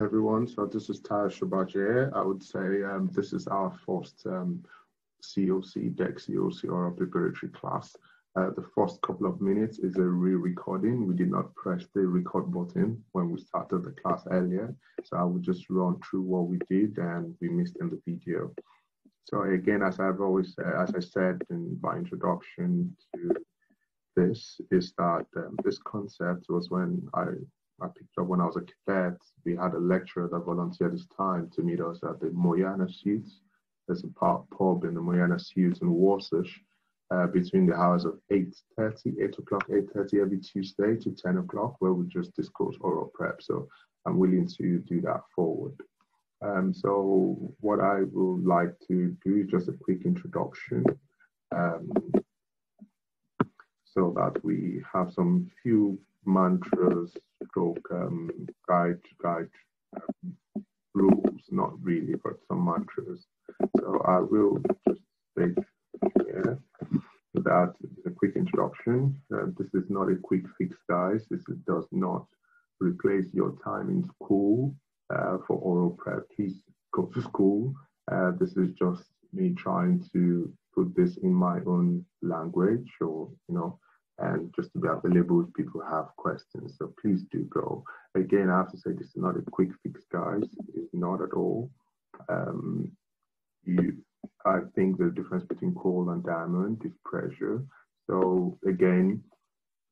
Everyone. So this is Taj Shabaje. I would say this is our first COC, deck COC or a preparatory class. The first couple of minutes is a re-recording. We did not press the record button when we started the class earlier. So I will just run through what we did and we missed in the video. So again, as I said in my introduction to this, is that this concept was when I picked up when I was a cadet. We had a lecturer that volunteered his time to meet us at the Moyana Suites. There's a pub in the Moyana Suites in Warsash between the hours of 8 o'clock, 8:30 every Tuesday to 10 o'clock, where we just discuss oral prep. So I'm willing to do that forward. So what I would like to do is just a quick introduction um, so that we have some few mantras, stroke, guide rules, not really, but some mantras. So I will just state here that a quick introduction. This is not a quick fix, guys. This does not replace your time in school for oral prep. Please go to school. This is just me trying to put this in my own language, or and just to be available if people have questions. So please do go. Again, I have to say this is not a quick fix, guys. It's not at all. Um, I think the difference between coal and diamond is pressure. So again,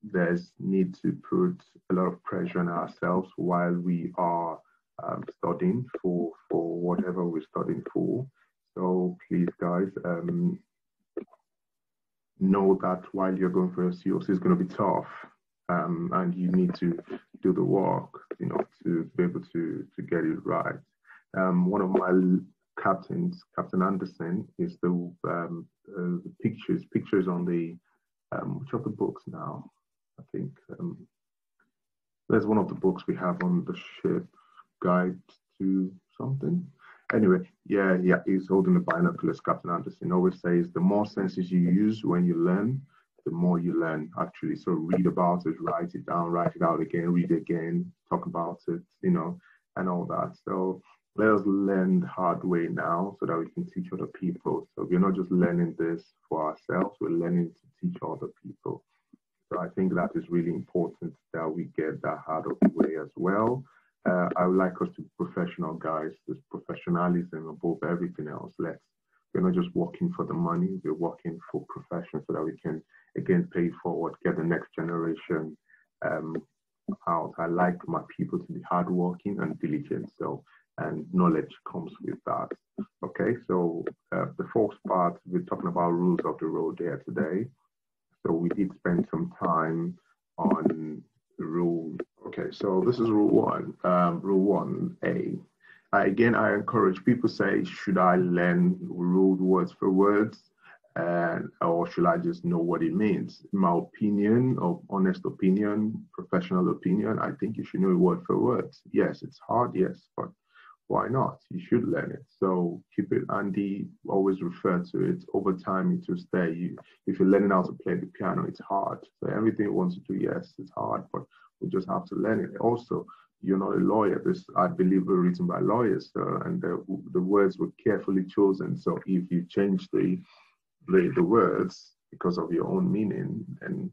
there's need to put a lot of pressure on ourselves while we are studying for whatever we're studying for. So please, guys, know that while you're going for your COC, it's going to be tough, and you need to do the work, to be able to get it right. One of my captains, Captain Anderson, is the pictures on the which of the books now? I think there's one of the books we have on the ship, Guide to something. Anyway, yeah, he's holding the binoculars. Captain Anderson always says the more senses you use when you learn, the more you learn, actually. So read about it, write it down, write it out again, read it again, talk about it, and all that. So let us learn the hard way now so that we can teach other people. So we're not just learning this for ourselves, we're learning to teach other people. So I think that is really important that we get that out of the way as well. I would like us to be professional, guys. There's professionalism above everything else. We're not just working for the money, we're working for profession so that we can, again, pay forward, get the next generation out. I like my people to be hardworking and diligent. So, and knowledge comes with that. Okay, so the first part, we're talking about rules of the road there today. So we did spend some time on rule. Okay, so this is rule one. Rule 1A. Again, I encourage people say, should I learn ruled words for words, or should I just know what it means? In my opinion, of honest opinion, professional opinion, I think you should know word for words. Yes, it's hard, yes, but why not? You should learn it. So keep it handy. Always refer to it. Over time, it will stay. If you're learning how to play the piano, it's hard. So everything you want to do, yes, it's hard, but we just have to learn it. Also, you're not a lawyer. This, I believe, were written by lawyers, and the words were carefully chosen. So if you change the words because of your own meaning, and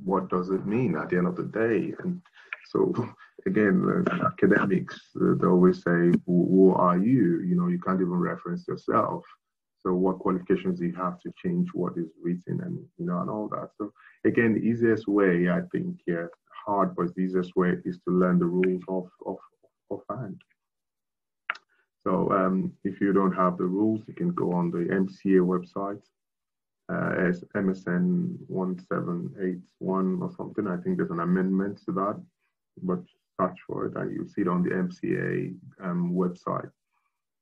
what does it mean at the end of the day? And so again, academics, they always say, who are you? You can't even reference yourself. So what qualifications do you have to change what is written, and and all that? So again, the easiest way, I think, hard, but the easiest way is to learn the rules offhand. So if you don't have the rules, you can go on the MCA website, as MSN 1781 or something. I think there's an amendment to that, but search for it and you'll see it on the MCA website.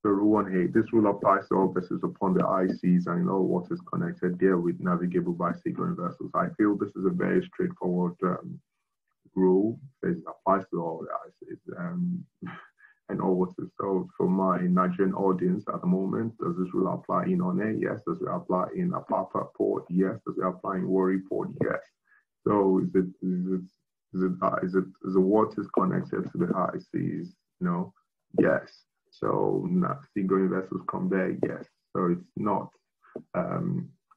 So rule 1A, this rule applies to all vessels upon the ICs and in all waters connected there with navigable by seagoing vessels. I feel this is a very straightforward rule. It applies to all the ICs and all waters. So for my Nigerian audience at the moment, does this rule apply in One? Yes. Does it apply in Apapa port? Yes. Does it apply in Warri port? Yes. So is it Is the waters connected to the high seas? No. Yes. So seagoing vessels come there. Yes. So it's not.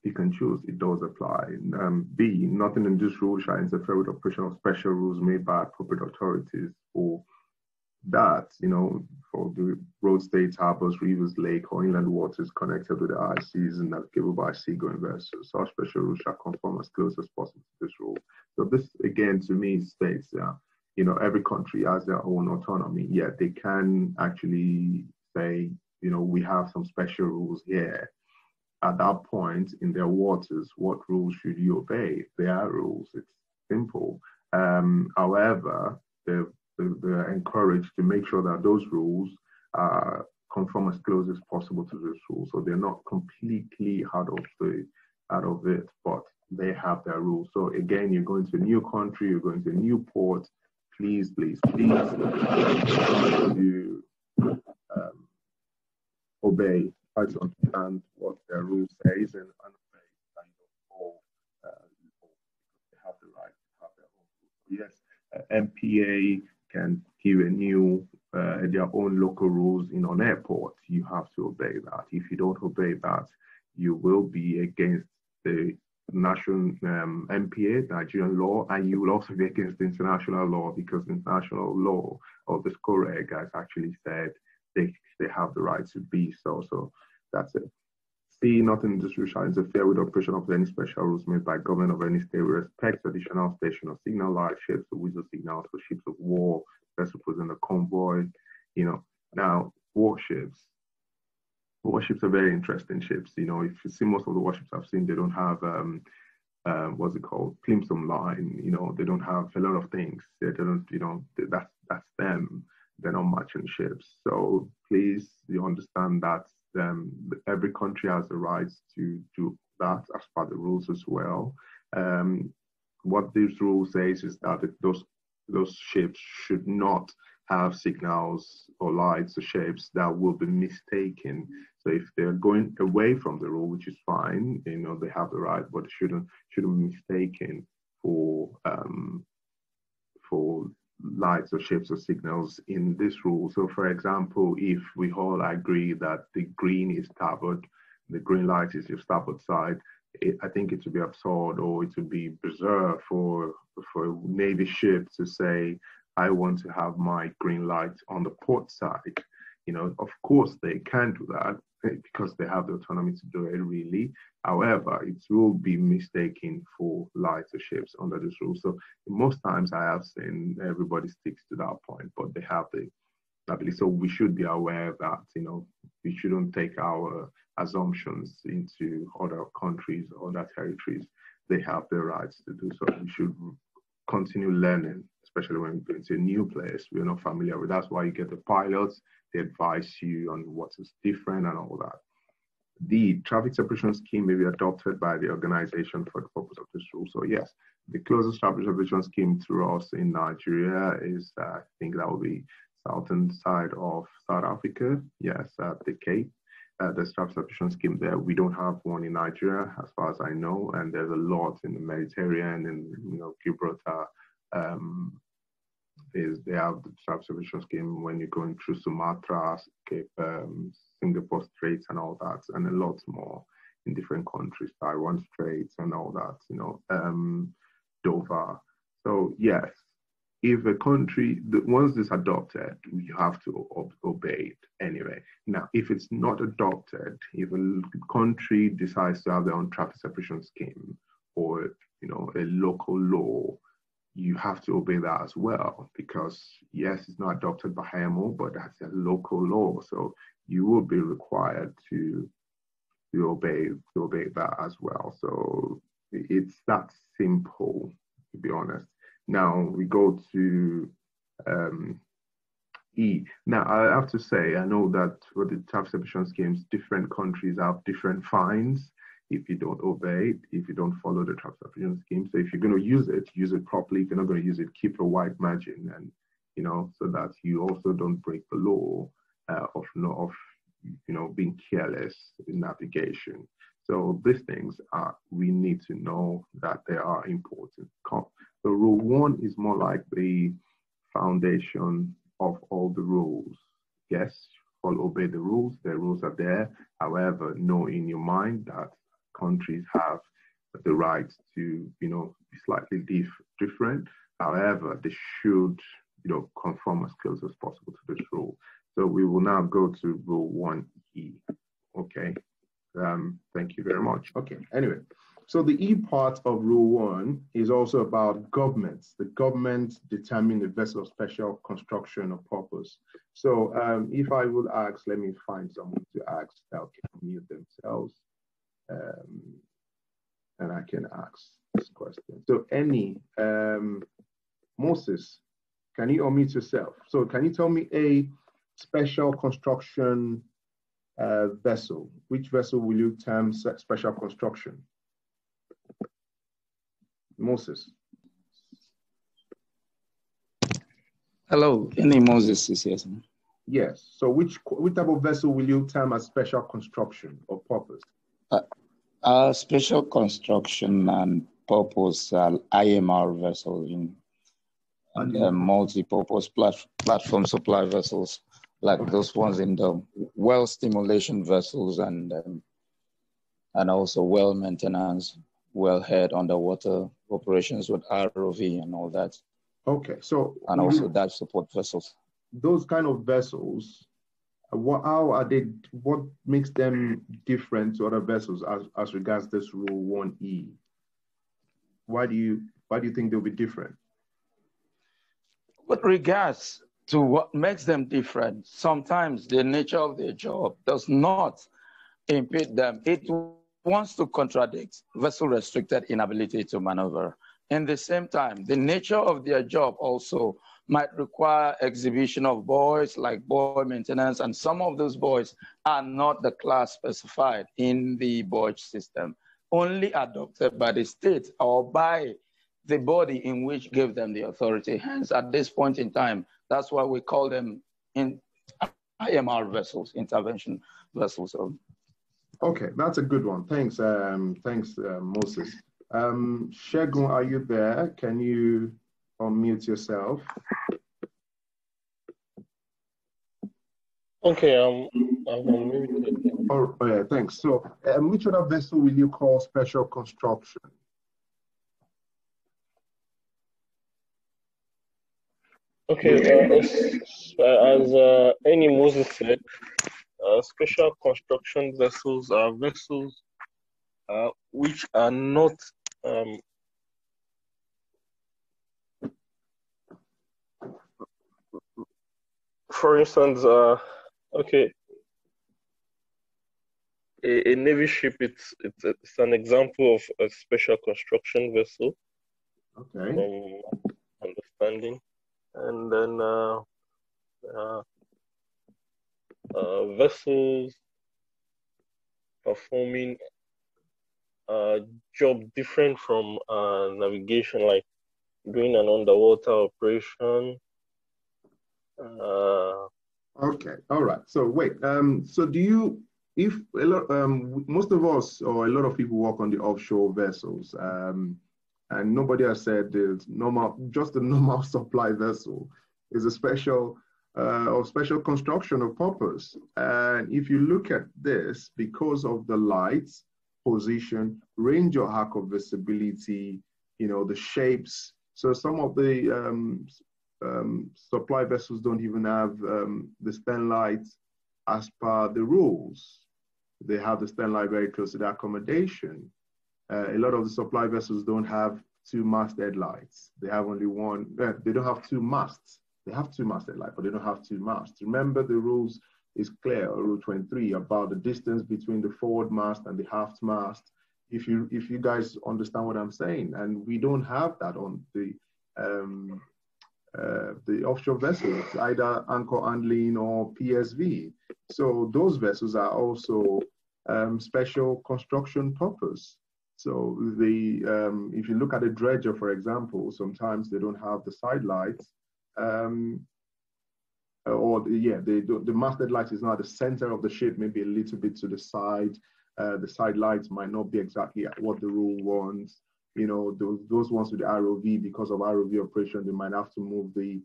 You can choose. It does apply. B. Nothing in this rule shall interfere with operation of special rules made by appropriate authorities or that, for the road, states, harbors, rivers, lake, or inland waters connected with the high seas and navigable by seagoing vessels. Such special rules shall conform as close as possible to this rule. So this, again, to me, states that, every country has their own autonomy. Yet they can actually say, we have some special rules here. At that point in their waters, what rules should you obey? There are rules. It's simple. However, they're encouraged to make sure that those rules conform as close as possible to this rule. So they're not completely out of it, but they have their rules. So again, you're going to a new country, you're going to a new port. Please to obey, try to understand what their rule says and obey kind of all. They have the right to have their own rules. Yes, MPA can give their own local rules in an airport. You have to obey that. If you don't obey that, you will be against the national MPA, Nigerian law, and you will also be against the international law, because international law or the COLREG has actually said they have the right to be so. So that's it. C, nothing in this rule shall interfere with the operation of any special rules made by government of any state with respect to additional station or signal light, ships or whistle signals for ships of war, vessels in the convoy. Now warships are very interesting ships. If you see most of the warships I've seen, they don't have what's it called, plimsoll line. They don't have a lot of things. They don't. That's them. They're not merchant ships. So please, you understand that every country has the right to do that as per the rules as well. What this rule says is that those ships should not have signals or lights or shapes that will be mistaken. So if they're going away from the rule, which is fine, they have the right, but it shouldn't be mistaken for lights or shapes or signals in this rule. So for example, if we all agree that the green is starboard, the green light is your starboard side, I think it would be absurd, or it would be bizarre for a Navy ship to say, I want to have my green light on the port side. Of course they can do that because they have the autonomy to do it, really. However, it will be mistaken for lights or ships under this rule. So most times I have seen everybody sticks to that point, but they have the ability. So we should be aware that, we shouldn't take our assumptions into other countries or other territories. They have the rights to do so. We should continue learning, especially when we go into a new place we're not familiar with. That's why you get the pilots. They advise you on what is different and all that. The traffic separation scheme may be adopted by the organization for the purpose of this rule. So yes, the closest traffic separation scheme to us in Nigeria is, I think that will be southern side of South Africa. Yes, at the Cape. There's traffic separation scheme there. We don't have one in Nigeria, as far as I know, and there's a lot in the Mediterranean and Gibraltar. They have the traffic separation scheme when you're going through Sumatra, Cape, Singapore Straits, and all that, and a lot more in different countries, Taiwan Straits, and all that. Dover. So yes, if a country, once it's adopted, you have to obey it anyway. Now, if it's not adopted, if a country decides to have their own traffic separation scheme or, a local law, you have to obey that as well, because yes, it's not adopted by IMO, but that's a local law. So you will be required to obey that as well. So it's that simple, to be honest. Now we go to E. Now I have to say, I know that for the traffic separation schemes, different countries have different fines if you don't obey it, if you don't follow the traffic separation scheme. So if you're going to use it properly. If you're not going to use it, keep a wide margin, and so that you also don't break the law of being careless in navigation. So these things we need to know that they are important. So rule 1 is more like the foundation of all the rules. Yes, all obey the rules are there. However, know in your mind that countries have the right to, be slightly different. However, they should, conform as close as possible to this rule. So we will now go to rule 1E. Okay. Thank you very much. Okay. Anyway, so the E part of rule 1 is also about governments. The government determine the vessel of special construction or purpose. So if I would ask, let me find someone to ask that can mute themselves. And I can ask this question. So Moses, can you unmute yourself? So can you tell me a special construction vessel? Which vessel will you term special construction? Moses. Hello, any Moses is here. Yes. So which type of vessel will you term as special construction or purpose? Special construction and purpose IMR vessel in multi-purpose platform supply vessels, like those ones in the well stimulation vessels and also well maintenance, wellhead underwater operations with ROV and all that. Okay, so and also dive support vessels. Those kind of vessels, how are they? What makes them different to other vessels as regards this rule 1E? Why do you think they'll be different? With regards to what makes them different, sometimes the nature of their job does not impede them. It wants to contradict vessel restricted inability to maneuver. In the same time, the nature of their job also might require exhibition of buoys, like buoy maintenance, and some of those buoys are not the class specified in the buoy system, only adopted by the state or by the body in which gave them the authority. Hence, at this point in time, that's why we call them IMR vessels, intervention vessels. Okay, that's a good one. Thanks, Moses. Shegun, are you there? Can you unmute yourself? Okay, I'm unmuted. Oh, yeah, thanks. So, which other vessel will you call special construction? Okay, as any Moses said, special construction vessels are vessels which are not for instance, okay, a Navy ship, it's an example of a special construction vessel. Okay. Understanding. And then vessels performing a job different from navigation, like doing an underwater operation. Okay, all right. So wait, so do you, if a lot, most of us or a lot of people work on the offshore vessels, and nobody has said there's just a normal supply vessel is a special or special construction of purpose. And if you look at this, because of the lights, position, range or arc of visibility, the shapes. So some of the supply vessels don't even have the stern lights as per the rules. They have the stern light very close to the accommodation. A lot of the supply vessels don't have two masthead lights. They have only one. They don't have two masts. They have two masthead lights, but they don't have two masts. Remember, the rules is clear, Rule 23, about the distance between the forward mast and the aft mast. If you guys understand what I'm saying, and we don't have that on the offshore vessels, either anchor handling or PSV. So those vessels are also special construction purpose. So if you look at a dredger, for example, sometimes they don't have the side lights, the masthead light is not at the center of the ship, maybe a little bit to the side. The side lights might not be exactly what the rule wants. you know, those ones with the ROV, because of ROV operation, they might have to move the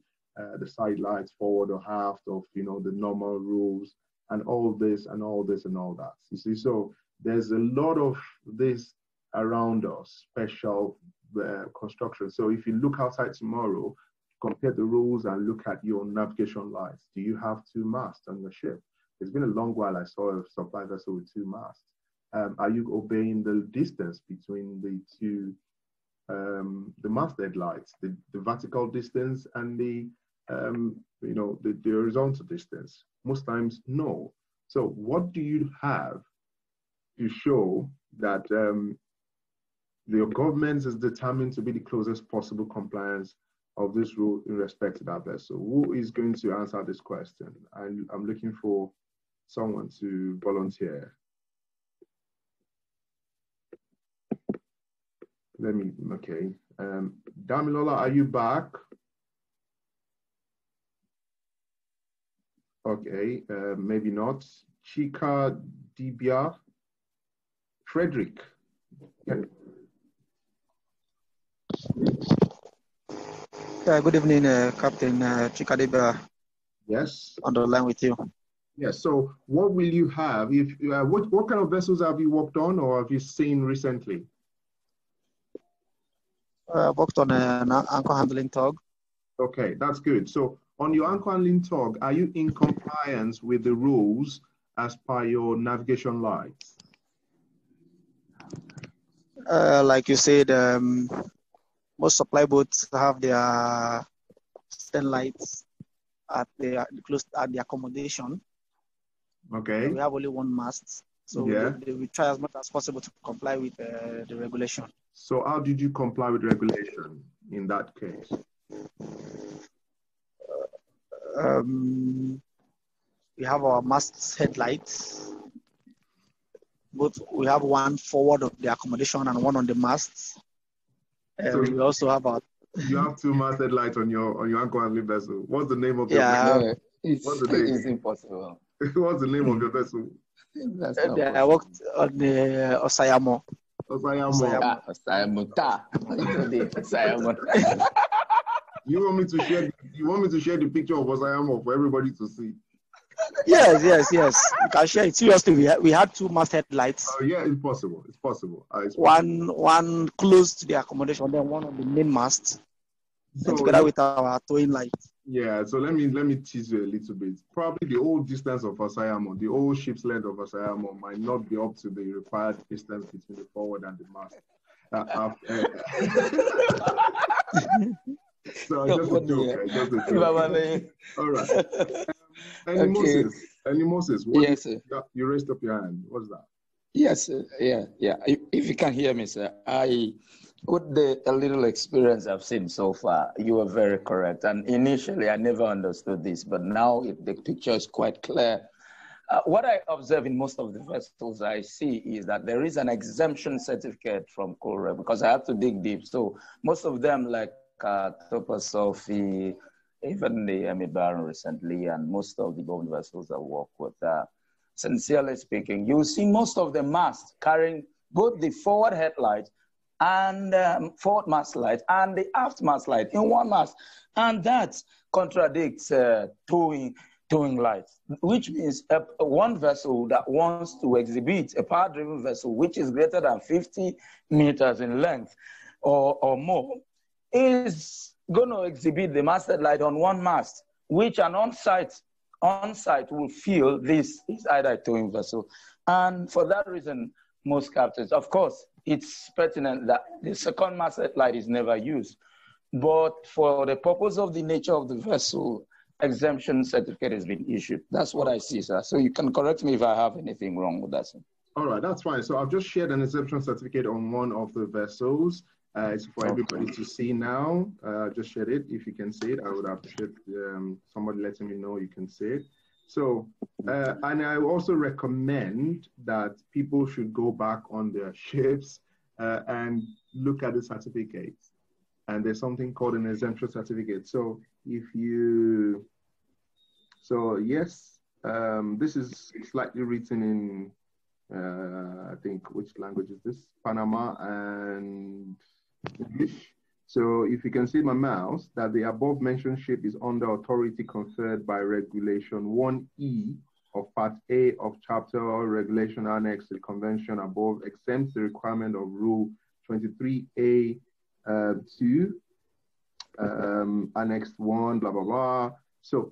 side lights forward or aft of, you know, the normal rules, and all this and all this and all that. You see, so there's a lot of this around us, special construction. So if you look outside tomorrow, compare the rules and look at your navigation lights. Do you have 2 masts on your ship? It's been a long while I saw a supply vessel with 2 masts. Are you obeying the distance between the two, the masthead lights, the vertical distance and the, you know, the horizontal distance? Most times, no. So what do you have to show that your government is determined to be the closest possible compliance of this rule in respect to that vessel? Who is going to answer this question? And I'm looking for someone to volunteer. Okay. Damilola, are you back? Okay, maybe not. Chika Dibia. Frederick. Okay. Good evening, Captain Chika Dibia. Yes. On the line with you. Yes. So, what will you have? If what kind of vessels have you worked on, or have you seen recently? Worked on an anchor handling tug. Okay, that's good. So, on your anchor handling tug, are you in compliance with the rules as per your navigation lights? Like you said, most supply boats have their stern lights at the close at the accommodation. Okay. We have only 1 mast, so yeah, we try as much as possible to comply with the regulation. So how did you comply with regulation in that case? We have our mast headlights. Both we have 1 forward of the accommodation and 1 on the mast. So we also have our. You have 2 masthead lights on your anchor handling vessel. What's the name of your vessel? No, it's impossible. What's the name of your vessel? That's I worked on the Osayamo. Osayamo. Osayamo. You want me to share the picture of Osayamo for everybody to see? Yes. You can share it. Seriously, we had 2 masthead lights. Yeah, it's possible. It's possible. One close to the accommodation, then 1 on the main mast, so, together with our towing light. Yeah, so let me tease you a little bit. Probably the old distance of Osayamo, the old ship's length of Osayamo might not be up to the required distance between the forward and the mast. So just a joke. All right. Any Moses, yes, sir. You raised up your hand. What's that? Yes, sir. Yeah. If you can hear me, sir, with a little experience I've seen so far, you are very correct. And initially, I never understood this, but now the picture is quite clear. What I observe in most of the vessels I see is that there is an exemption certificate from COLREG, because I have to dig deep. So most of them, like Topper Sophie, even the Emmy Baron recently, and most of the boat vessels I work with, sincerely speaking, you see most of the masts carrying both the forward headlight and forward mast light and the aft mast light in 1 mast. And that contradicts towing lights, which means one vessel that wants to exhibit a power-driven vessel, which is greater than 50 meters in length or more, is going to exhibit the masthead light on 1 mast, which an on-site will feel this is either a towing vessel. And for that reason, most captains, of course, it's pertinent that the second masthead light is never used. But for the purpose of the nature of the vessel, exemption certificate has been issued. That's what I see, sir. So you can correct me if I have anything wrong with that, sir. All right, that's fine. So I've just shared an exemption certificate on 1 of the vessels. It's for everybody to see now. Just share it. If you can see it, I would appreciate somebody letting me know you can see it. So, and I also recommend that people should go back on their ships and look at the certificates. And there's something called an exemption certificate. So yes, this is slightly written in, I think, which language is this? Panama and So if you can see my mouse, that the above mentioned ship is under authority conferred by Regulation 1E of Part A of Chapter or Regulation Annex to the Convention above, exempts the requirement of Rule 23A 2, Annex 1, blah, blah, blah. So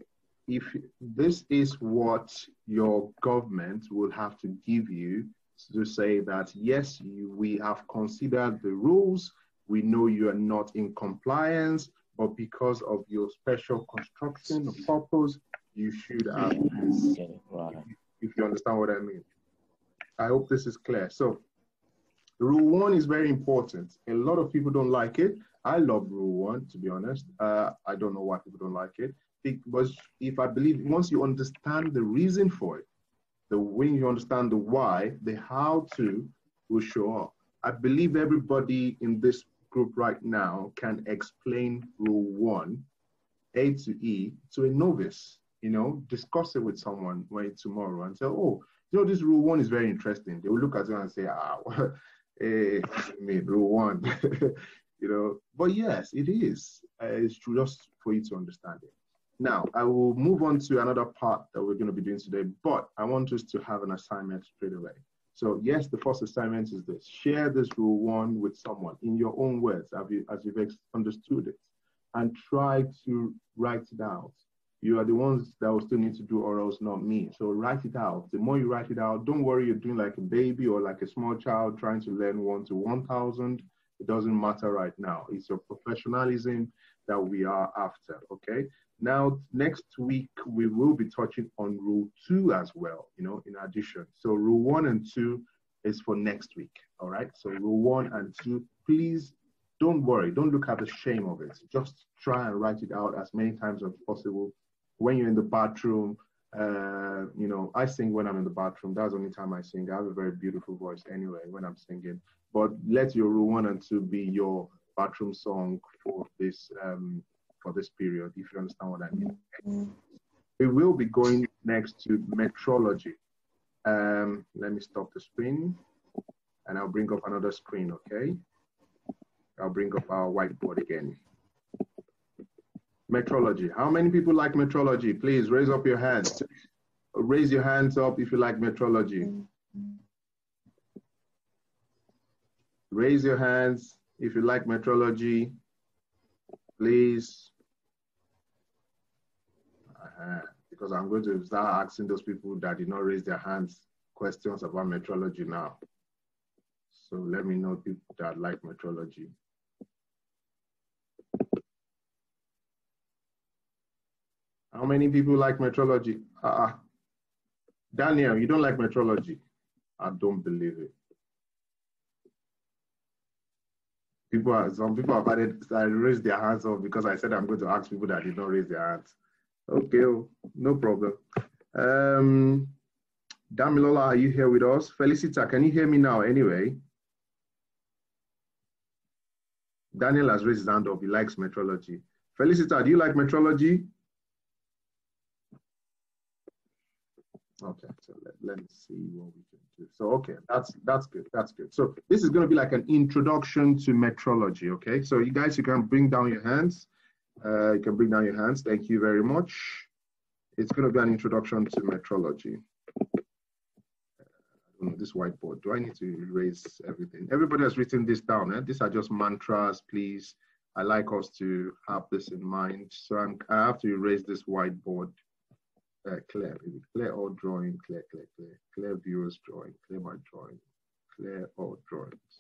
if this is what your government will have to give you to say that, yes, we have considered the rules, we know you are not in compliance, but because of your special construction or purpose, you should have this. If you understand what I mean. I hope this is clear. So Rule 1 is very important. A lot of people don't like it. I love Rule 1, to be honest. I don't know why people don't like it. Because if I believe, once you understand the reason for it, when you understand the why, the how to will show up. I believe everybody in this group right now can explain Rule 1, A to E, to a novice. You know, discuss it with someone tomorrow and say, oh, you know, this Rule 1 is very interesting. They will look at you and say, hey, Rule 1. You know, but yes, it is. It's true, just for you to understand it. Now, I will move on to another part that we're going to be doing today, but I want us to have an assignment straight away. So yes, the first assignment is this. Share this Rule 1 with someone in your own words as you've understood it, and try to write it out. You are the ones that will still need to do orals, not me. So write it out. The more you write it out, don't worry you're doing like a baby or like a small child trying to learn 1 to 1,000. It doesn't matter right now. It's your professionalism that we are after, okay? Now, next week, we will be touching on Rule 2 as well, you know, in addition. So Rule 1 and 2 is for next week, all right? So Rule 1 and 2, please don't worry. Don't look at the shame of it. Just try and write it out as many times as possible. When you're in the bathroom, you know, I sing when I'm in the bathroom. That's the only time I sing. I have a very beautiful voice anyway when I'm singing. But let your Rule 1 and 2 be your bathroom song for this period, if you understand what I mean. Okay. We will be going next to metrology. Let me stop the screen and I'll bring up another screen, okay? I'll bring up our whiteboard again. Metrology. How many people like metrology? Please raise up your hands. Raise your hands up if you like metrology. Raise your hands if you like metrology, please. Because I'm going to start asking those people that did not raise their hands questions about metrology now. So let me know people that like metrology. How many people like metrology? Daniel, you don't like metrology? I don't believe it. Some people have raised their hands up because I said I'm going to ask people that did not raise their hands. Okay, no problem. Damilola, are you here with us? Felicita, can you hear me now anyway? Daniel has raised his hand up. He likes metrology. Felicita, do you like metrology? Okay, so let me see what we can do. So, okay, that's good, that's good. So this is gonna be like an introduction to metrology, okay? So you guys, you can bring down your hands. You can bring down your hands, thank you very much. It's gonna be an introduction to metrology. This whiteboard, do I need to erase everything? Everybody has written this down, eh? These are just mantras, please. I like us to have this in mind. So I have to erase this whiteboard. Clear all drawing, clear viewers drawing, clear my drawing, clear all drawings.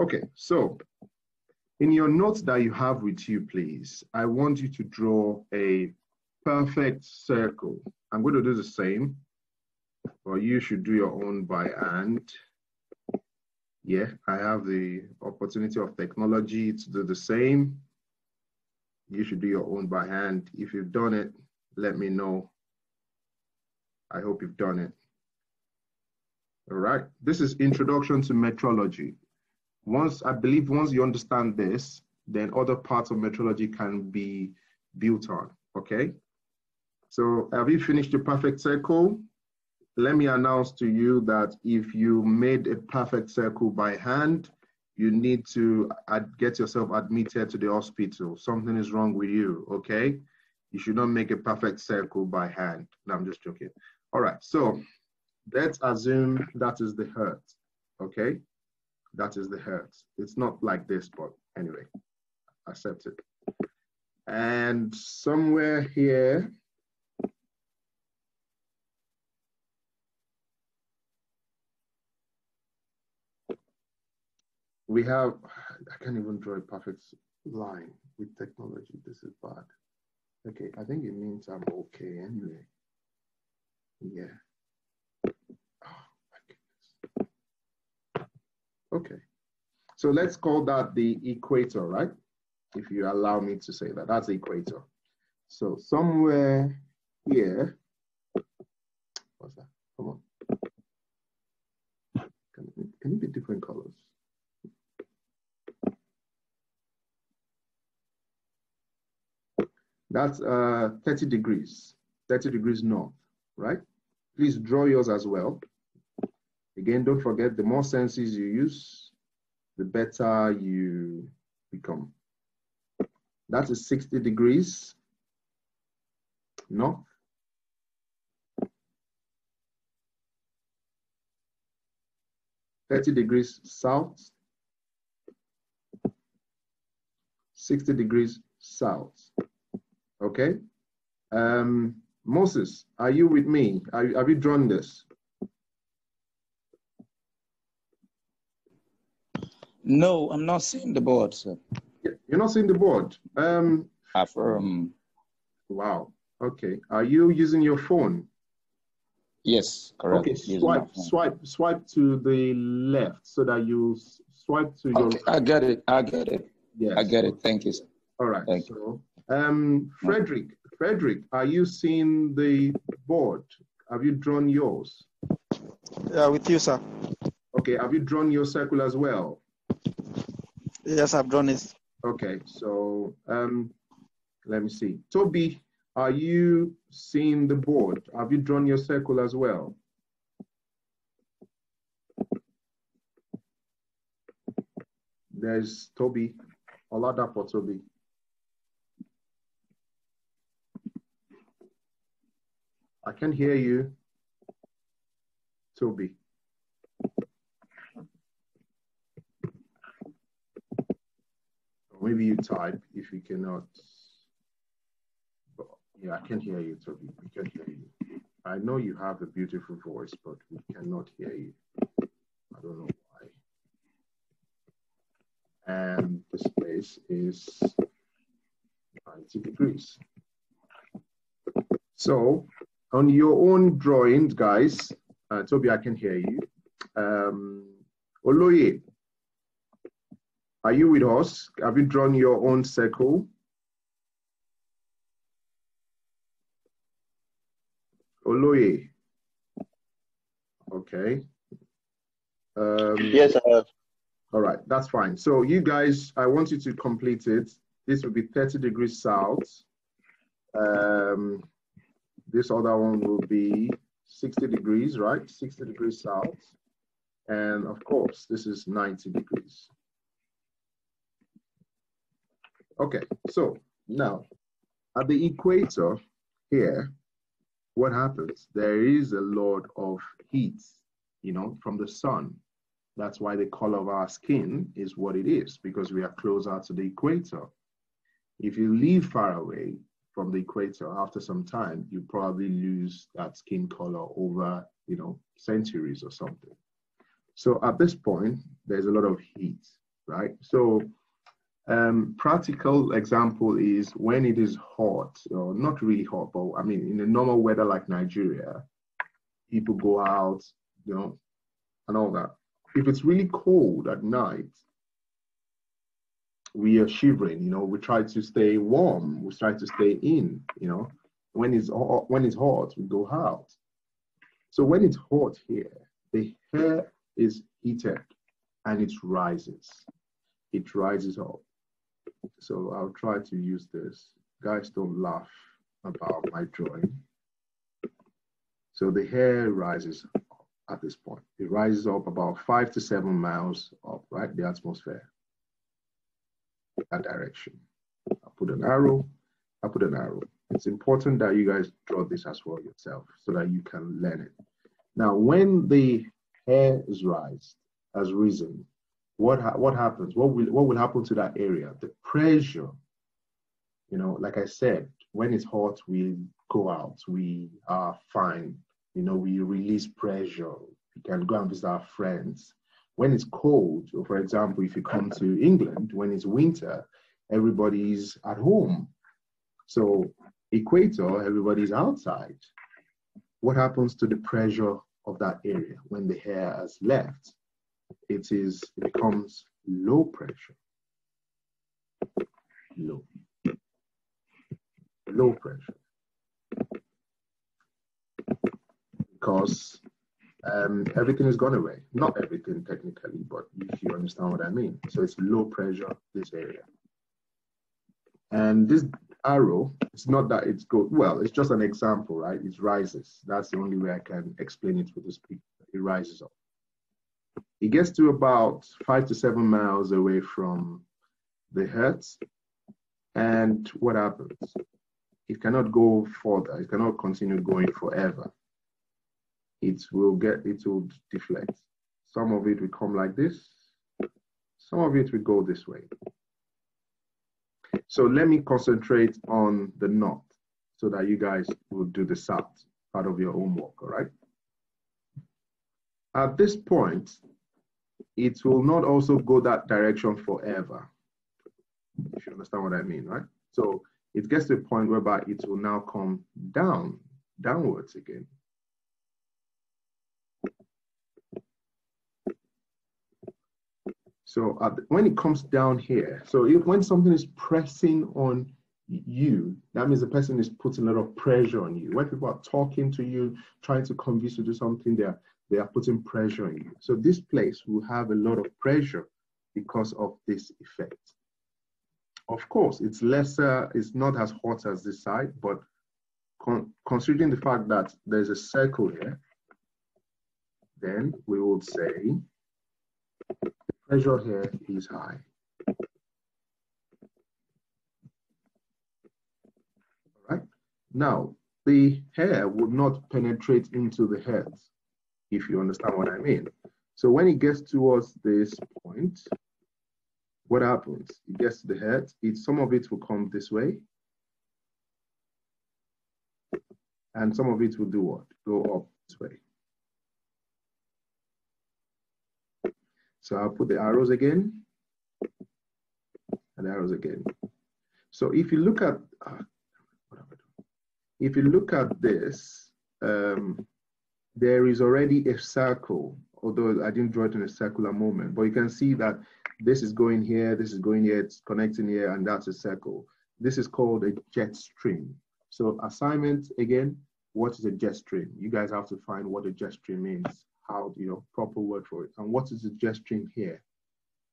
Okay, so in your notes that you have with you, please, I want you to draw a perfect circle. I'm going to do the same, but you should do your own by hand. Yeah, I have the opportunity of technology to do the same. You should do your own by hand. If you've done it, let me know. I hope you've done it. All right, this is introduction to metrology. Once you understand this, then other parts of metrology can be built on, okay? So have you finished your perfect circle? Let me announce to you that if you made a perfect circle by hand, you need to get yourself admitted to the hospital. Something is wrong with you, okay? You should not make a perfect circle by hand. No, I'm just joking. All right, so let's assume that is the hurt, okay? That is the hurt. It's not like this, but anyway, accept it. And somewhere here, we have, I can't even draw a perfect line with technology. This is bad. Okay, I think it means I'm okay anyway. Yeah. Oh my goodness. Okay. So let's call that the equator, right? If you allow me to say that, that's the equator. So somewhere here, what's that? Come on. Can it be different colors? That's 30 degrees north, right? Please draw yours as well. Again, don't forget, the more senses you use, the better you become. That is 60 degrees north. 30 degrees south. 60 degrees south. Okay? Moses, are you with me? Have you drawn this? No, I'm not seeing the board, sir. You're not seeing the board? Wow. Okay. Are you using your phone? Yes, correct. Okay, swipe to the left so that you swipe to your. Okay, I get it. Yes. I get it. Thank you, sir. All right. So, Frederick, are you seeing the board? Have you drawn yours? Yeah, with you, sir. Okay. Have you drawn your circle as well? Yes, I've drawn it. Okay. So, let me see. Toby, are you seeing the board? Have you drawn your circle as well? There's Toby. Oladapo Toby. I can hear you, Toby. Maybe you type if you cannot. Yeah, I can hear you, Toby. We can hear you. I know you have a beautiful voice, but we cannot hear you. I don't know why. And the space is 90 degrees. So on your own drawings, guys, Toby, I can hear you. Oloye, are you with us? Have you drawn your own circle? Oloye. Okay. Yes, I have. All right, that's fine. So you guys, I want you to complete it. This will be 30 degrees south. This other one will be 60 degrees, right? 60 degrees south. And of course, this is 90 degrees. Okay, so now at the equator here, what happens? There is a lot of heat, you know, from the sun. That's why the color of our skin is what it is, because we are closer to the equator. If you live far away from the equator, after some time, you probably lose that skin color over, you know, centuries or something. So at this point, there's a lot of heat, right? So practical example is when it is hot, or not really hot, but I mean, in a normal weather like Nigeria, people go out, you know, and all that. If it's really cold at night, we are shivering, you know, we try to stay warm, we try to stay in, you know. When it's hot, we go out. So when it's hot here, the air is heated and it rises. It rises up. So I'll try to use this. Guys, don't laugh about my drawing. So the hair rises at this point. It rises up about 5 to 7 miles up, right? The atmosphere, that direction. I put an arrow. It's important that you guys draw this as well yourself so that you can learn it. Now, when the air is risen, what happens? What will happen to that area? The pressure, you know, like I said, when it's hot, we go out, we are fine, you know, we release pressure, we can go and visit our friends. When it's cold, or for example, if you come to England, when it's winter, everybody's at home. So equator, everybody's outside. What happens to the pressure of that area when the air has left? It becomes low pressure. Low pressure. Because everything has gone away. Not everything technically, but if you understand what I mean. So it's low pressure, this area. And this arrow, it's not that it's good. Well, it's just an example, right? It rises. That's the only way I can explain it with this picture. It rises up. It gets to about 5 to 7 miles away from the Earth. And what happens? It cannot go further. It cannot continue going forever. It will deflect. Some of it will come like this. Some of it will go this way. So let me concentrate on the north so that you guys will do the south part of your homework, all right? At this point, it will not also go that direction forever, if you understand what I mean, right? So it gets to a point whereby it will now come downwards again. So when it comes down here, so when something is pressing on you, that means the person is putting a lot of pressure on you. When people are talking to you, trying to convince you to do something, they are putting pressure on you. So this place will have a lot of pressure because of this effect. Of course, it's lesser, it's not as hot as this side, but considering the fact that there's a circle here, then we would say pressure here is high. All right. Now, the air would not penetrate into the head, if you understand what I mean. So when it gets towards this point, what happens? It gets to the head. Some of it will come this way. And some of it will do what? Go up this way. So I'll put the arrows again, and arrows again. So if you look at, this, there is already a circle, although I didn't draw it in a circular moment, but you can see that this is going here, this is going here, it's connecting here, and that's a circle. This is called a jet stream. So assignment, again, what is a jet stream? You guys have to find what a jet stream means. How, proper word for it. And what is the jet stream here?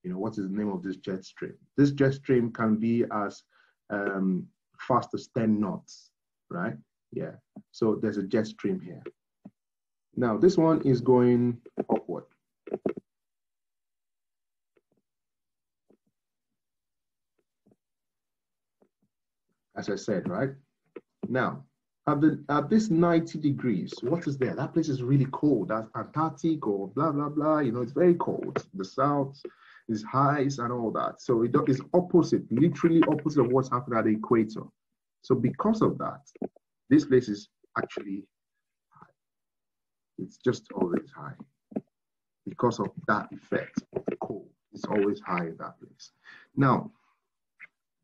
What is the name of this jet stream? This jet stream can be as fast as 10 knots, right? Yeah. So there's a jet stream here. Now this one is going upward. As I said, right? Now, at this 90 degrees, what is there? That place is really cold. That's Antarctic or blah, blah, blah. It's very cold. The south is highs and all that. So it is opposite, literally opposite of what's happening at the equator. So because of that, this place is actually high. It's just always high. Because of that effect of the cold, it's always high in that place. Now,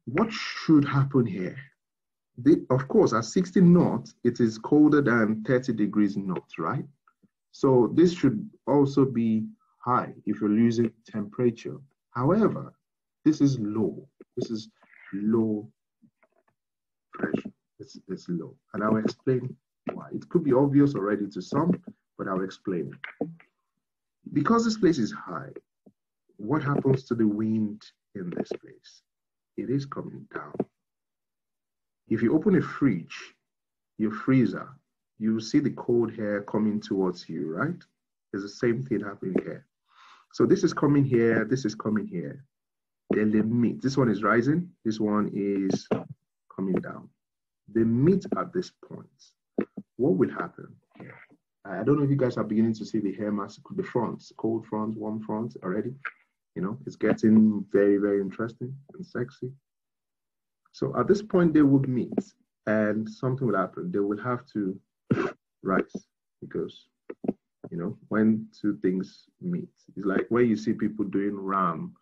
what should happen here? Of course, at 60 knots, it is colder than 30 degrees knots, right? So this should also be high if you're losing temperature. However, this is low. This is low pressure. It's low. And I'll explain why. It could be obvious already to some, but I'll explain it. Because this place is high, what happens to the wind in this place? It is coming down. If you open a fridge, your freezer, you will see the cold air coming towards you, right? There's the same thing happening here. So this is coming here, this is coming here. Then they meet. This one is rising, this one is coming down. They meet at this point. What will happen here? I don't know if you guys are beginning to see the hair mass, the fronts, cold fronts, warm fronts already. You know, it's getting very, very interesting and sexy. So at this point, they would meet and something will happen. They will have to rise because, you know, when two things meet, it's like when you see people doing ram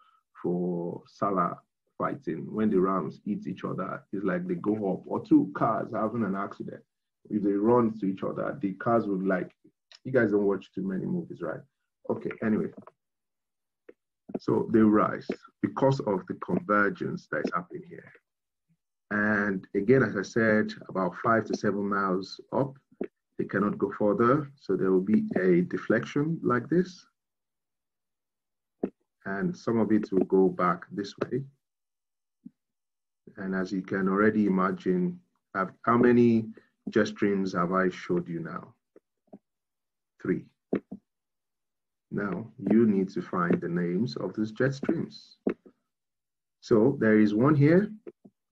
for Salah fighting, when the rams eat each other, it's like they go up, or two cars having an accident. If they run to each other, the cars would like, you guys don't watch too many movies, right? Okay, anyway. So they rise because of the convergence that is happening here. And again, as I said, about 5 to 7 miles up, they cannot go further. So there will be a deflection like this. And some of it will go back this way. And as you can already imagine, how many jet streams have I showed you now? 3. Now you need to find the names of these jet streams. So there is one here,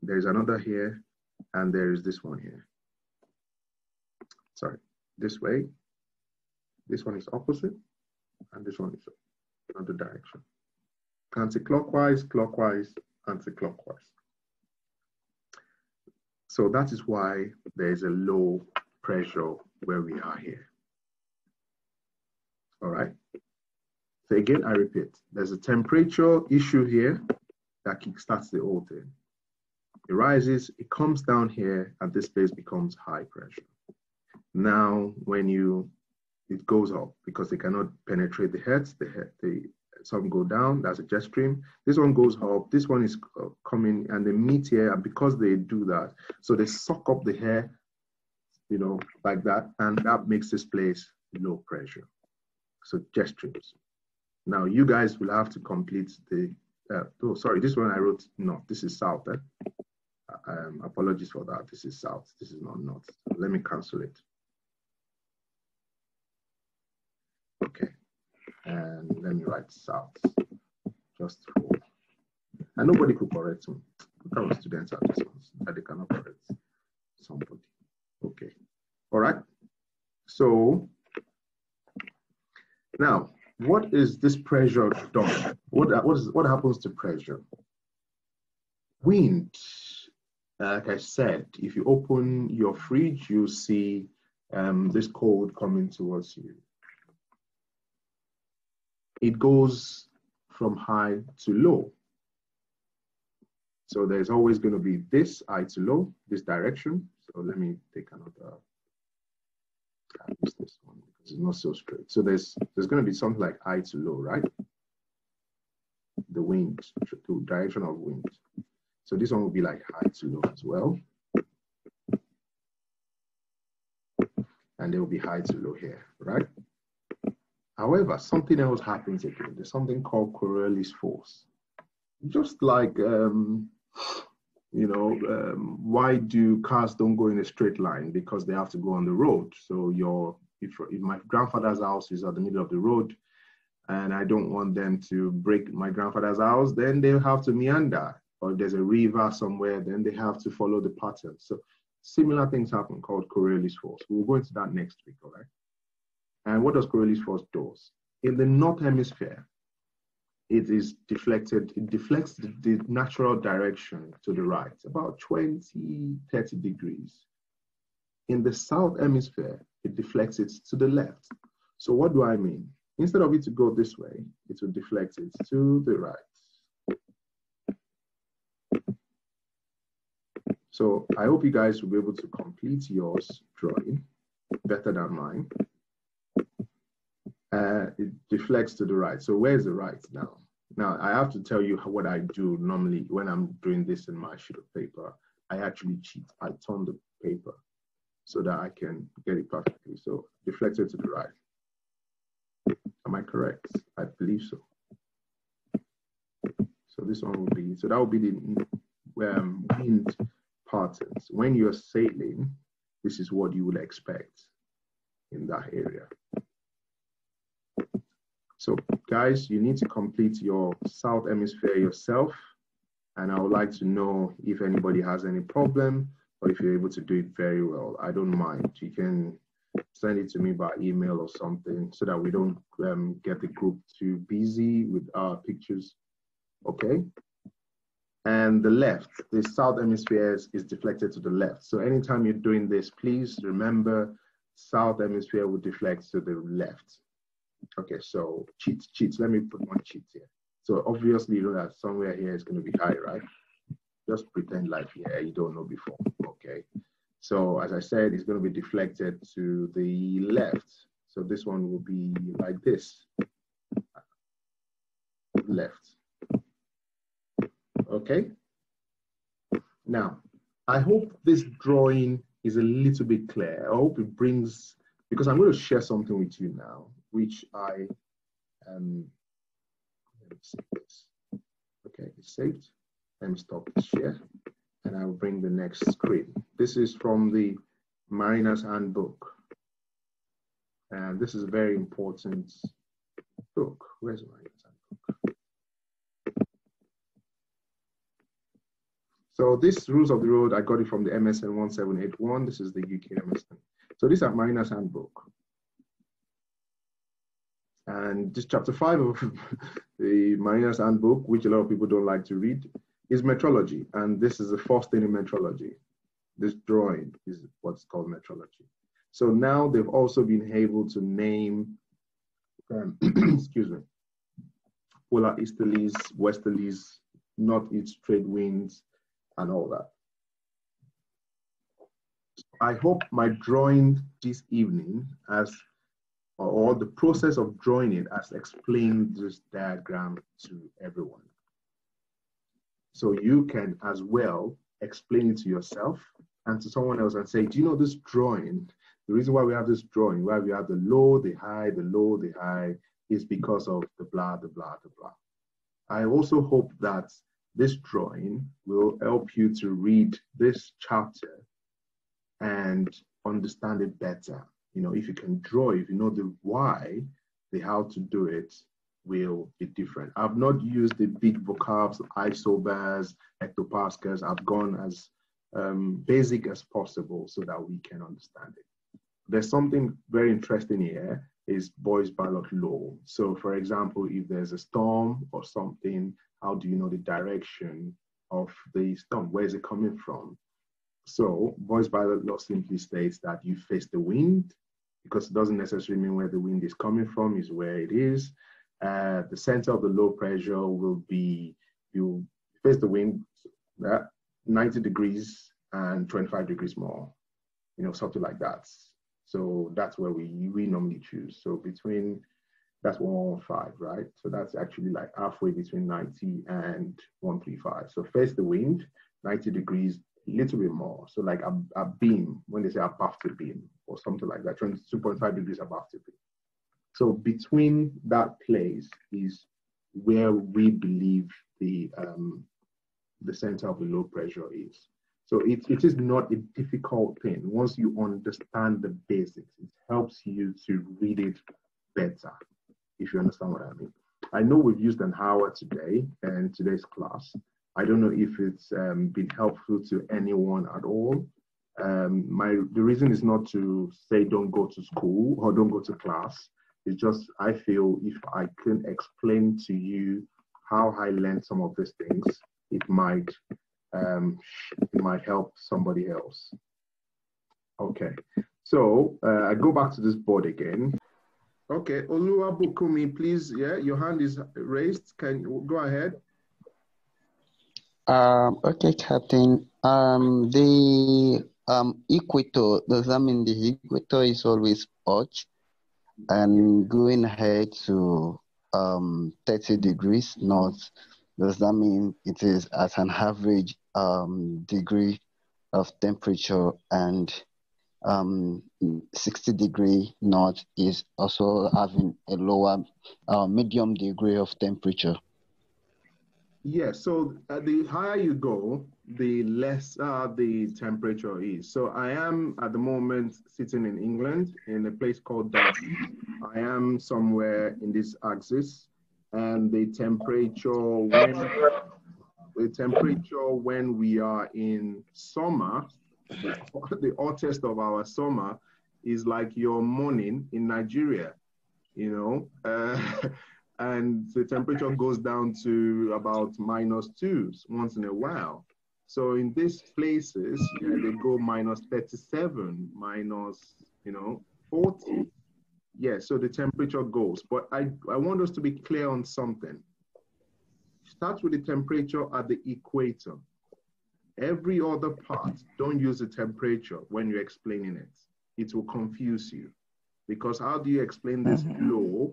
there's another here, and there is this one here. Sorry, this way. This one is opposite, and this one is another direction. Anti-clockwise, clockwise, anti-clockwise. So that is why there is a low pressure where we are here. All right. So again, I repeat, there's a temperature issue here that kickstarts the whole thing. It rises, it comes down here, and this place becomes high pressure. Now, when it goes up because they cannot penetrate the heads, some go down, that's a jet stream. This one goes up, this one is coming, and they meet here, and because they do that, so they suck up the air, you know, like that, and that makes this place low pressure. So jet streams. Now you guys will have to complete the, oh, sorry, this one I wrote, no, this is south. Apologies for that, this is south, this is not north. So let me cancel it. Okay, and let me write south, just for, and nobody could correct me. Look how students are these ones, that they cannot correct somebody. Okay, all right, so now, what is this pressure done? What happens to pressure? Wind, like I said, if you open your fridge, you see this cold coming towards you. It goes from high to low. So there's always going to be this high to low, this direction. So let me take another, I'll use this one because it's not so straight. So there's going to be something like high to low, right? The wind, the direction of wind. So this one will be like high to low as well. And there will be high to low here, right? However, something else happens again. There's something called Corollas Force. Just like, why do cars don't go in a straight line? Because they have to go on the road. So if my grandfather's house is at the middle of the road and I don't want them to break my grandfather's house, then they'll have to meander. Or if there's a river somewhere, then they have to follow the pattern. So similar things happen called Corollas Force. We'll go into that next week, all right? And what does Corollas Force do? In the North Hemisphere, it is deflected, it deflects the natural direction to the right, about 20, 30 degrees. In the South Hemisphere, it deflects it to the left. So what do I mean? Instead of it to go this way, it will deflect it to the right. So I hope you guys will be able to complete yours drawing better than mine. It deflects to the right. So where's the right now? Now I have to tell you what I do normally when I'm doing this in my sheet of paper. I actually cheat. I turn the paper so that I can get it perfectly. So deflected to the right. Am I correct? I believe so. So this one will be, so that will be the wind patterns. When you're sailing, this is what you would expect in that area. So guys, you need to complete your south hemisphere yourself. And I would like to know if anybody has any problem or if you're able to do it very well. I don't mind. You can send it to me by email or something so that we don't get the group too busy with our pictures. Okay. And the left, the south hemisphere is deflected to the left. So anytime you're doing this, please remember south hemisphere will deflect to the left. Okay, so cheats. Let me put one cheat here. So obviously you know that somewhere here is going to be high, right? Just pretend like, yeah, you don't know before, okay? So as I said, it's going to be deflected to the left. So this one will be like this, left. Okay. Now, I hope this drawing is a little bit clear. I hope it brings, because I'm going to share something with you now, which I, let me see this. Okay, it's saved. Let me stop the share and I'll bring the next screen. This is from the Mariner's Handbook. And this is a very important book. Where's Mariner's Handbook? So this Rules of the Road, I got it from the MSN 1781. This is the UK MSN. So this is Mariner's Handbook. And this chapter 5 of the Mariner's Handbook, which a lot of people don't like to read, is metrology. And this is the first thing in metrology. This drawing is what's called metrology. So now they've also been able to name, excuse me, polar easterlies, westerlies, northeast trade winds, and all that. I hope my drawing this evening or the process of drawing it has explained this diagram to everyone. So you can as well explain it to yourself and to someone else and say, do you know this drawing? The reason why we have this drawing, why we have the low, the high, the low, the high, is because of the blah, the blah, the blah. I also hope that this drawing will help you to read this chapter and understand it better. You know, if you can draw, if you know the why, the how to do it will be different. I've not used the big vocabs, isobars, hectopascals. I've gone as basic as possible so that we can understand it. There's something very interesting here is Boyce-Ballot law. So for example, if there's a storm or something, how do you know the direction of the storm? Where is it coming from? So Boyce-Ballot law simply states that you face the wind, because it doesn't necessarily mean where the wind is coming from, is where it is. The center of the low pressure will be, you face the wind 90 degrees and 25 degrees more, you know, something like that. So that's where we normally choose. So between, that's 115, right? So that's actually like halfway between 90 and 135. So face the wind, 90 degrees, a little bit more. So like a beam, when they say above the beam or something like that, 22.5 degrees above the beam. So between that place is where we believe the center of the low pressure is. So it is not a difficult thing. Once you understand the basics, it helps you to read it better, if you understand what I mean. I know we've used an hour today in today's class. I don't know if it's been helpful to anyone at all. The reason is not to say don't go to school or don't go to class. It's just I feel if I can explain to you how I learned some of these things, it might help somebody else. Okay, so I go back to this board again. Okay, Oluwabukumi, please, yeah, your hand is raised. Can you go ahead? Okay, Captain. The equator, does that mean the equator is always arch and going ahead to 30 degrees north? Does that mean it is at an average degree of temperature, and 60 degree north is also having a lower medium degree of temperature? Yes, so the higher you go, the lesser the temperature is. So I am at the moment sitting in England in a place called Derby. I am somewhere in this axis, and the temperature when we are in summer, the hottest of our summer, is like your morning in Nigeria, you know, and the temperature goes down to about -2 once in a while. So in these places, they go -37, -40. Yeah, so the temperature goes. But I want us to be clear on something. Start with the temperature at the equator. Every other part, don't use the temperature when you're explaining it. It will confuse you. Because how do you explain this law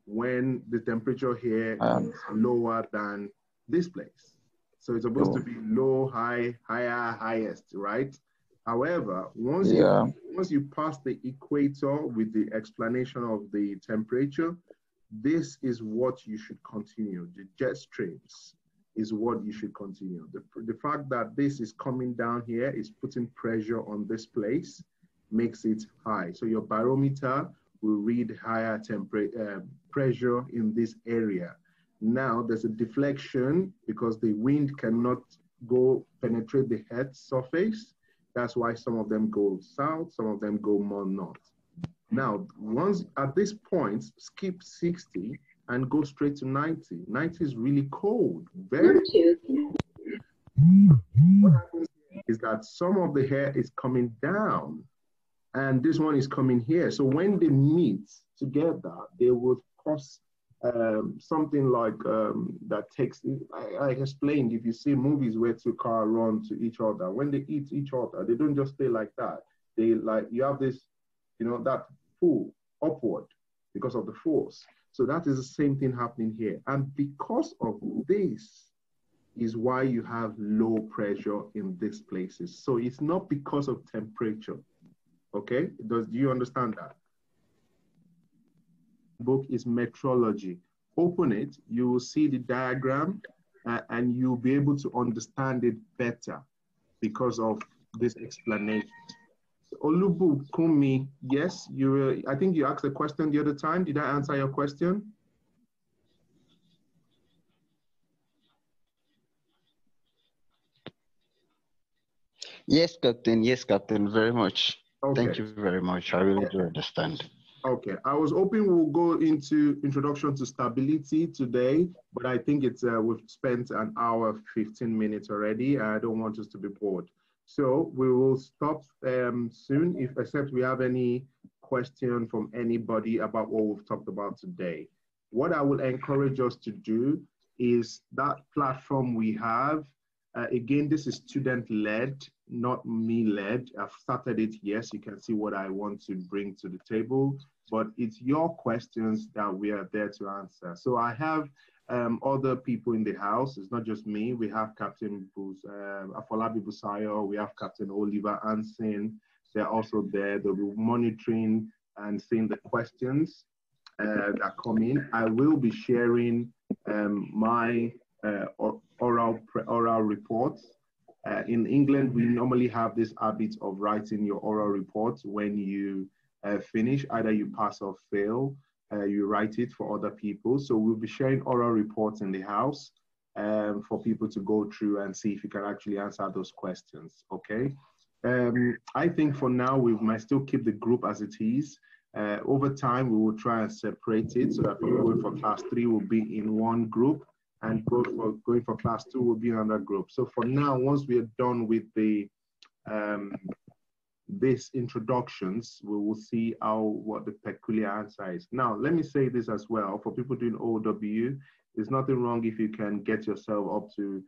when the temperature here is lower than this place? So it's supposed to be low, high, higher, highest, right? However, once you pass the equator with the explanation of the temperature, this is what you should continue. The jet streams is what you should continue. The fact that this is coming down here is putting pressure on this place, makes it high. So your barometer will read higher pressure in this area. Now there's a deflection because the wind cannot penetrate the Earth's surface. That's why some of them go south, some of them go more north. Now, once at this point, skip 60 and go straight to 90. 90 is really cold, very cold. What happens is that some of the air is coming down and this one is coming here. So when they meet together, they will cause something like that takes, I explained, if you see movies where two cars run to each other, when they eat each other, they don't just stay like that. They you have this, that pull upward because of the force. So that is the same thing happening here. And because of this is why you have low pressure in these places. So it's not because of temperature, okay? Do you understand that? Book is Metrology. Open it, you will see the diagram and you'll be able to understand it better because of this explanation. Olubu Kumi, yes, I think you asked a question the other time. Did I answer your question? Yes, Captain. Yes, Captain. Very much. Okay. Thank you very much. I really do understand. Okay. I was hoping we'll go into introduction to stability today, but I think we've spent an hour, 15 minutes already. I don't want us to be bored. So we will stop soon, except we have any question from anybody about what we've talked about today. What I will encourage us to do is that platform we have. Again, this is student-led, not me-led. I've started it, yes, you can see what I want to bring to the table, but it's your questions that we are there to answer. So I have other people in the house. It's not just me. We have Captain Afolabi Busayo. We have Captain Oliver Anson. They're also there. They'll be monitoring and seeing the questions that come in. I will be sharing my oral reports. In England, we normally have this habit of writing your oral reports when you finish. Either you pass or fail. You write it for other people. So we'll be sharing oral reports in the house for people to go through and see if you can actually answer those questions, okay? I think for now, we might still keep the group as it is. Over time, we will try and separate it so that people going for class 3 will be in one group and going for class 2 will be in another group. So for now, once we are done with the these introductions, we will see what the peculiar answer is. Now, let me say this as well. For people doing OW, there's nothing wrong if you can get yourself up to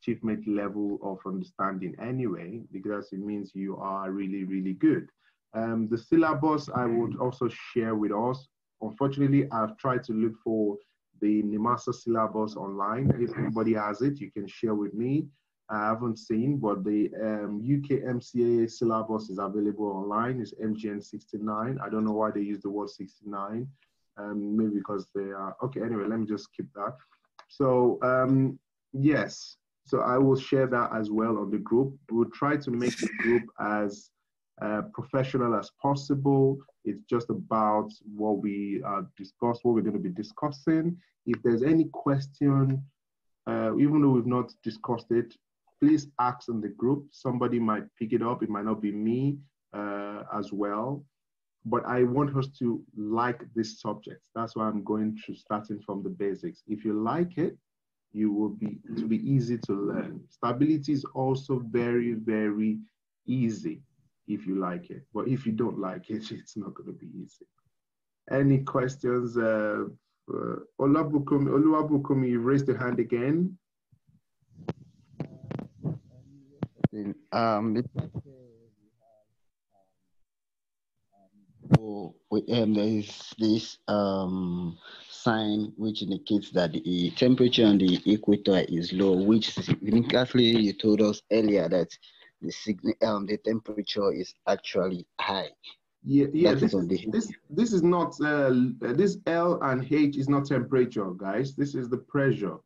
chief mate level of understanding anyway, because it means you are really, really good. The syllabus I would also share with us. Unfortunately, I've tried to look for the NIMASA syllabus online. If anybody has it, you can share with me. I haven't seen, but the UK MCA syllabus is available online. It's MGN 69. I don't know why they use the word 69. Maybe because they are, okay, anyway, let me just skip that. So yes, So I will share that as well on the group. We'll try to make the group as professional as possible. It's just about what we discussed, what we're going to be discussing. If there's any question, even though we've not discussed it, please ask in the group. Somebody might pick it up. It might not be me as well. But I want us to like this subject. That's why I'm going to starting from the basics. If you like it, it will be easy to learn. Stability is also very, very easy if you like it. But if you don't like it, it's not going to be easy. Any questions? Oluwabukumi, you raised the hand again. There is this sign which indicates that the temperature on the equator is low, which significantly you told us earlier that the temperature is actually high. Yeah. This is not this L and H is not temperature, guys. This is the pressure.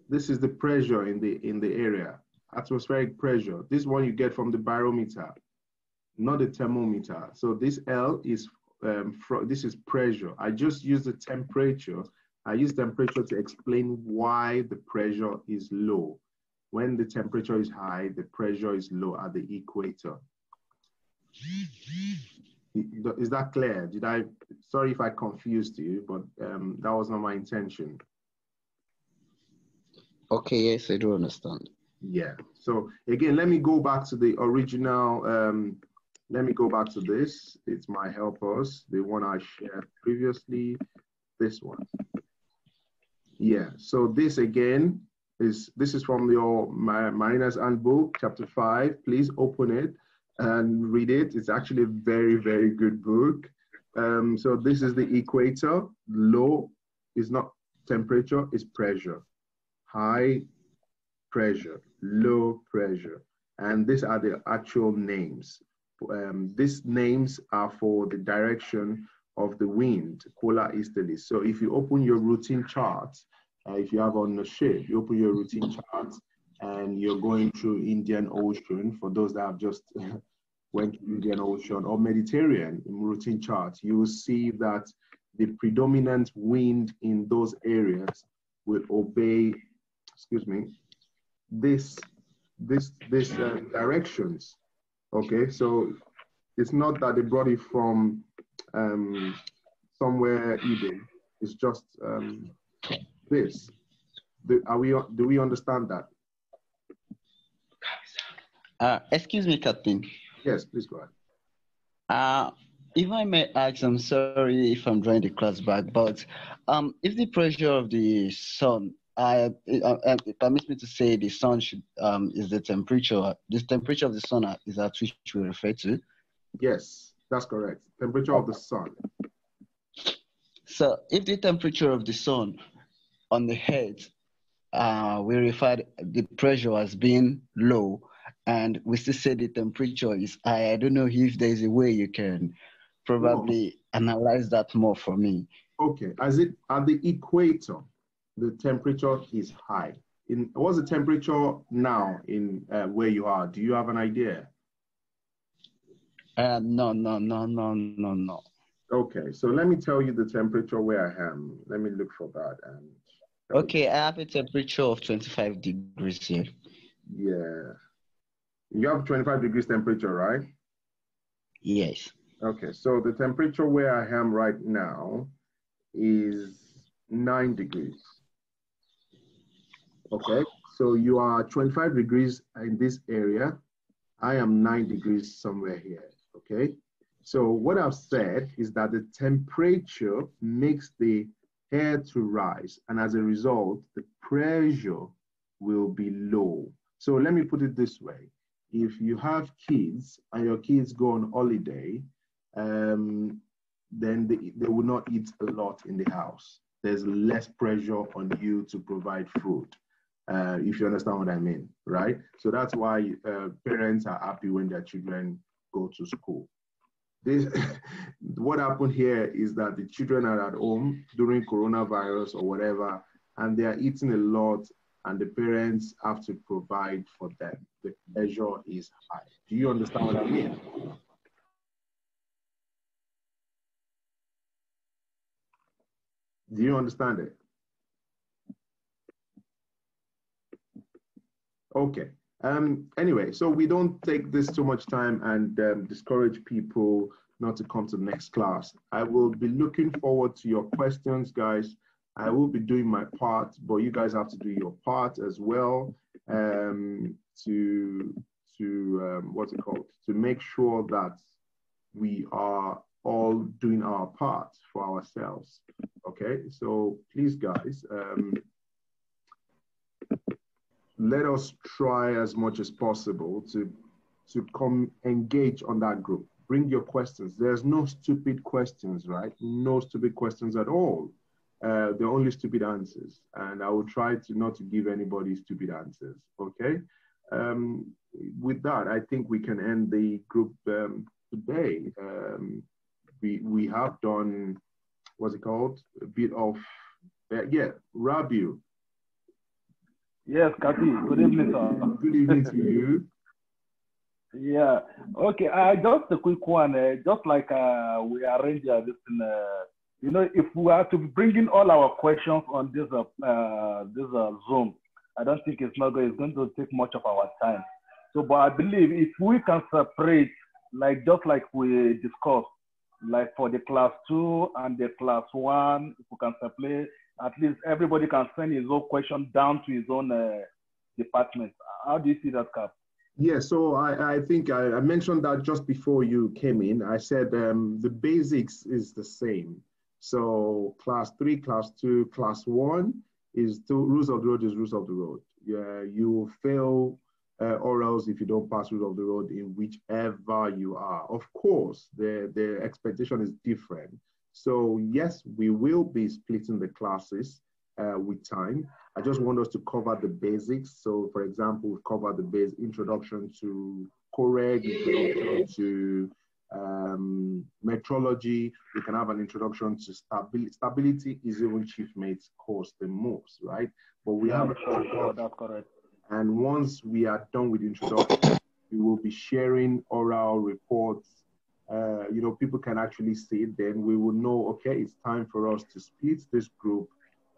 This is the pressure in the area, atmospheric pressure. This one you get from the barometer, not the thermometer. So this L is this is pressure. I just use the temperature. I use temperature to explain why the pressure is low. When the temperature is high, the pressure is low at the equator. Is that clear? Sorry if I confused you, but that was not my intention. Okay, yes, I do understand. Yeah, so again, let me go back to the original, let me go back to this. It's my helpers, the one I shared previously, this one. Yeah, so this again, this is from your Mariner's Handbook, chapter 5. Please open it and read it. It's actually a very, very good book. So this is the equator. Low is not temperature, it's pressure. High pressure, low pressure. And these are the actual names. These names are for the direction of the wind, polar easterly. So if you open your routine chart, if you have on the ship, you open your routine chart and you're going through Indian Ocean, for those that have just went to Indian Ocean or Mediterranean in routine chart, you will see that the predominant wind in those areas will obey, excuse me, this directions. Okay, so it's not that they brought it from somewhere hidden. It's just this. Do we understand that? Excuse me, Captain. Yes, please go ahead. If I may ask, I'm sorry if I'm drawing the class back, but if the pressure of the sun, it permits me to say the sun should is the temperature. This temperature of the sun is that which we refer to. Yes, that's correct. Temperature of the sun. So if the temperature of the sun on the head, we refer the pressure as being low, and we still say the temperature is high. I don't know if there's a way you can probably analyze that more for me. Okay, at the equator, the temperature is high. What's the temperature now in where you are? Do you have an idea? No. Okay, so let me tell you the temperature where I am. Let me look for that. Okay, I have a temperature of 25 degrees here. Yeah. You have 25 degrees temperature, right? Yes. Okay, so the temperature where I am right now is 9 degrees. Okay, so you are 25 degrees in this area. I am 9 degrees somewhere here, okay? So what I've said is that the temperature makes the air to rise, and as a result, the pressure will be low. So let me put it this way. If you have kids and your kids go on holiday, then they will not eat a lot in the house. There's less pressure on you to provide food, if you understand what I mean, right? So that's why parents are happy when their children go to school. What happened here is that the children are at home during coronavirus or whatever, and they are eating a lot and the parents have to provide for them. The pressure is high. Do you understand what I mean? Do you understand it? Okay. Anyway, so we don't take this too much time and discourage people not to come to the next class. I will be looking forward to your questions, guys. I will be doing my part, but you guys have to do your part as well what's it called? To make sure that we are all doing our part for ourselves. Okay, so please, guys, let us try as much as possible to come engage on that group. Bring your questions. There's no stupid questions, right? No stupid questions at all. They're only stupid answers. And I will try to not to give anybody stupid answers, okay? With that, I think we can end the group today. We have done, what's it called? A bit of, Rabiu. Yes, Kati, good evening, sir. Good evening to you. Yeah, okay, just a quick one, just like we arranged this in, you know, if we are to be bringing all our questions on this Zoom, I don't think it's going to take much of our time. So, but I believe if we can separate, like just like we discussed, like for the class 2 and the class 1, if we can separate, at least everybody can send his own question down to his own department. How do you see that, Cap? Yeah, so I think I mentioned that just before you came in. I said the basics is the same. So class 3, class 2, class 1 is rules of the road is rules of the road. Yeah, you will fail orals if you don't pass rules of the road in whichever you are. Of course, the expectation is different. So yes, we will be splitting the classes with time. I just want us to cover the basics. So for example, we've covered the base introduction to COLREG, introduction to metrology. We can have an introduction to stability. Stability is even chief mate's course the most, right? But we have that's correct. And once we are done with introduction, we will be sharing oral reports. You know, people can actually see it. Then we will know, okay, it's time for us to split this group.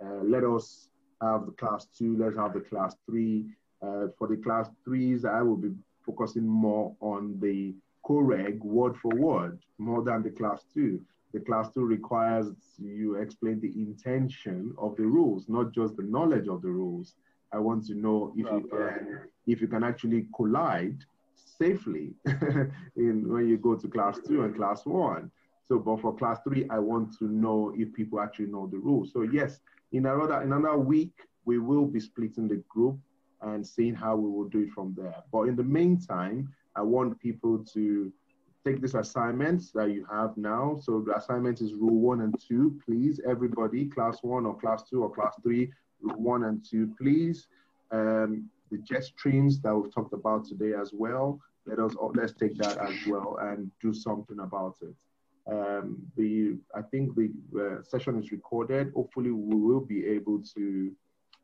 Let us have the class 2, let's have the class 3. For the class 3s, I will be focusing more on the COLREG word for word, more than the class 2. The class 2 requires you explain the intention of the rules, not just the knowledge of the rules. I want to know if you can actually collide safely when you go to class 2 and class 1. So, but for class 3, I want to know if people actually know the rules. So yes, in another week, we will be splitting the group and seeing how we will do it from there. But in the meantime, I want people to take this assignment that you have now. So the assignment is rule 1 and 2, please, everybody, class 1 or class 2 or class 3, rule 1 and 2, please. The jet streams that we've talked about today as well, let's take that as well and do something about it. I think the session is recorded. Hopefully we will be able to,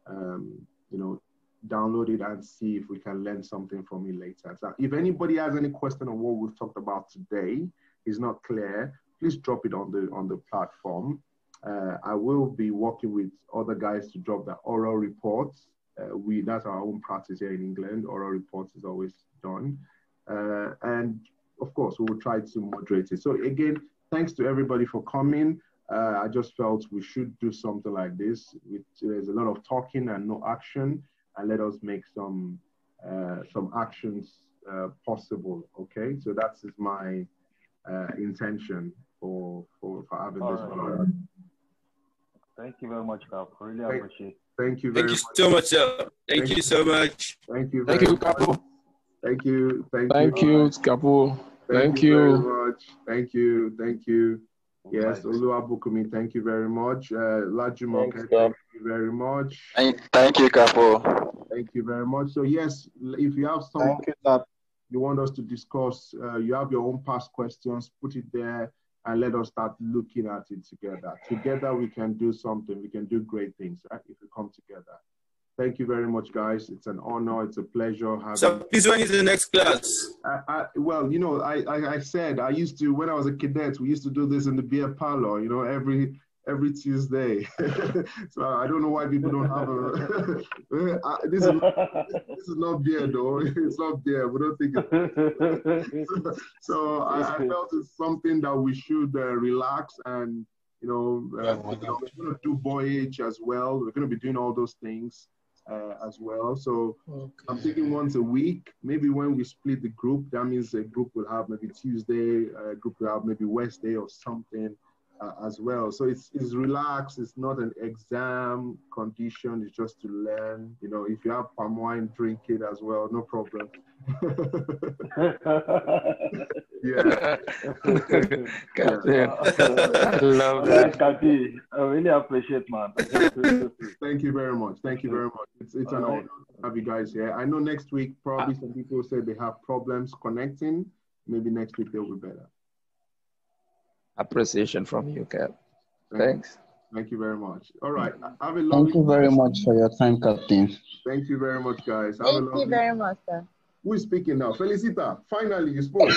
you know, download it and see if we can learn something from it later. So if anybody has any question on what we've talked about today is not clear, please drop it on the platform. I will be working with other guys to drop the oral reports. That's our own practice here in England. Oral reports is always done. And of course, we will try to moderate it. So again, thanks to everybody for coming. I just felt we should do something like this. There's a lot of talking and no action, and let us make some actions possible. Okay, so that is my intention for having this one. Thank you very much, Cap. Really appreciate it. Thank you very much. Thank you so much, sir. Thank you so much. Thank you. Thank you, Capo. Thank you. Thank you, Capo. Thank you very much. Thank you. Yes, Oluwabukumi, thank you very much. Lajumoke, thank you very much. Thank you, Capo. Thank you very much. So yes, if you have something you want us to discuss, you have your own past questions, put it there and let us start looking at it together. Together we can do something. We can do great things, right? If we come together. Thank you very much, guys. It's an honor. It's a pleasure having. So please, when is the next class? Well, you know, I said I used to, when I was a cadet, we used to do this in the beer parlor, you know, every Tuesday. So I don't know why people don't have a. This is not beer though. It's not beer. We don't think it's. So I felt it's something that we should relax and, you know, we're going to do voyage as well. We're going to be doing all those things as well. So I'm thinking once a week, maybe when we split the group, that means a group will have maybe Tuesday, a group will have maybe Wednesday or something as well. So it's relaxed. It's not an exam condition. It's just to learn. You know, if you have palm wine, drink it as well. No problem. Yeah. I love that. Kapi, I really appreciate, man. Thank you very much. Thank you very much. It's an honor to have you guys here. I know next week, probably some people said they have problems connecting. Maybe next week they'll be better. Appreciation from you, Cap. Thanks. Thank you very much. All right. Have a lovely. Thank you very much for your time, Captain. Thank you very much, guys. Thank you very much, sir. Who is speaking now? Felicita, finally you spoke.